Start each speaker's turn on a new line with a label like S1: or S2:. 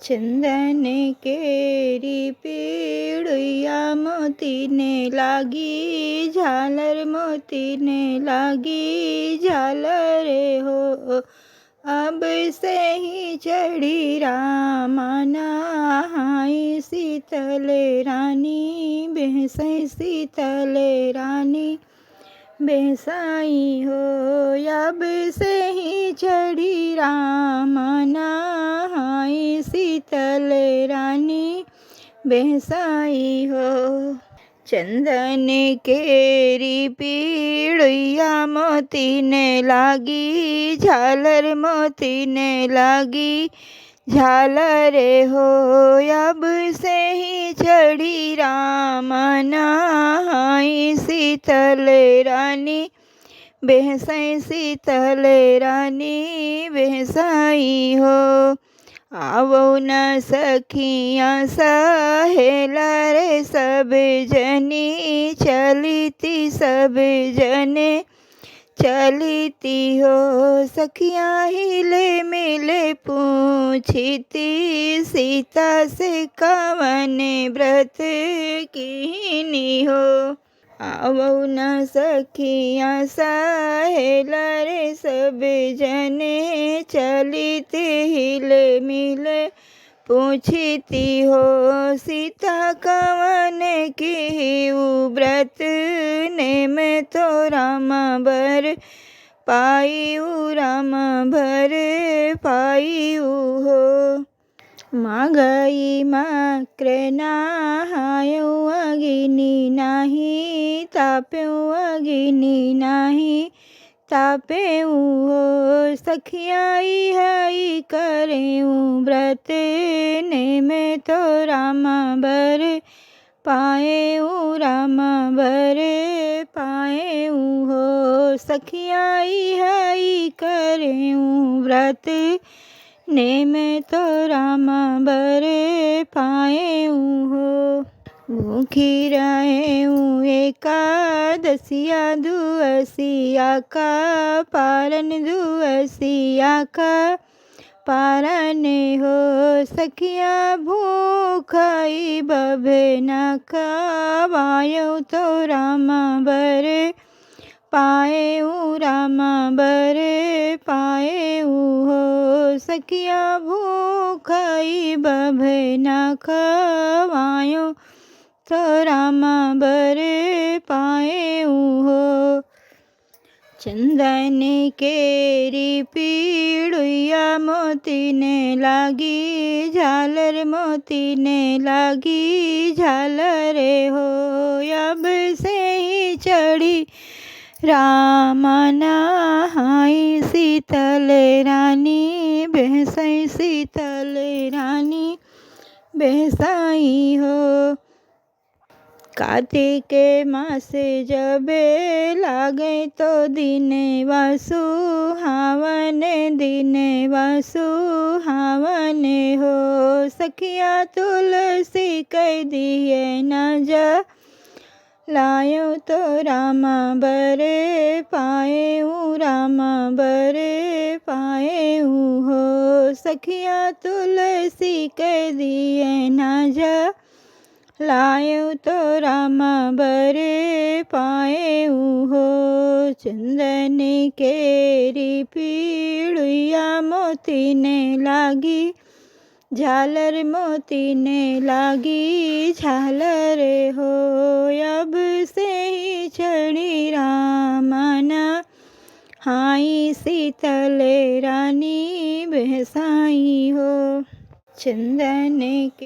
S1: चंदन केरी पीड़िया मोती ने लागी, झालर मोती ने लागी झालर हो। अब से ही चढ़ी रामाना हाई शीतल रानी, बेहसई शीतल रानी बेसाई हो। अब से ही चढ़ी रामाना हाई शीतल रानी बेसाई हो। चंदन केरी पीड़िया मोती ने लागी, झालर मोती ने लागी झालर हो। अब से ही चढ़ी रामाना हाई शीतल रानी बेहसई शीतल रानी बेहसाई हो। आवो न सखिया सहेला रे सब जनी, चलीती सब जने चलीती हो। सखिया हिले मिले पूछती, सीता से कवन व्रत कीनी हो। आवो न सखिया सहेला रे सब जने, चलीते हिले मिले पूछती हो। सीता कवन की व्रत नेम तो राम बर पायु, राम भर पायु हो। मागई माक्र नहायो अग्नि नाही, ताप्यो अग्नि नाही तापेऊ हो। सखियाई हई करेऊ व्रत नेम तो राम बर पाएऊ, राम बर पाएऊ हो। सखियाई हई करेऊ व्रत नेम तो राम बर पाएऊ हो। भूखी रहेऊ एकादशिया दुअसिया का पारन, दुअसिया का पारन हो। सखिया भूखाई बभना खावायो तो राम बर पाएऊ, राम बर पाएऊ हो। सखिया भूखाई बभना खावायो तो राम बर पाएऊ हो। चंदन केरी पीड़िया मोती ने लागी, झालर मोती ने लागी झालर हो। अब से ही चढ़ी रामाना हाई शीतल रानी, बेहसई शीतल रानी बेहसाई हो। कार्तिक मास जबे लागे तो दिन वासु हावन, दिन वासु हावन हो। सखिया तुलसी कह दिए न जा, लायो तो राम बर पाएऊ, राम बर पाएऊ हो। सखिया तुलसी कह दिए न जा, लायो तो राम बर पाएऊ हो। चंदन केरी पीड़िया मोती ने लागी, झालर मोती ने लागी झालर हो। अब से ही चढ़ी रामाना हाई शीतल रानी बेहसाई हो। चंदन के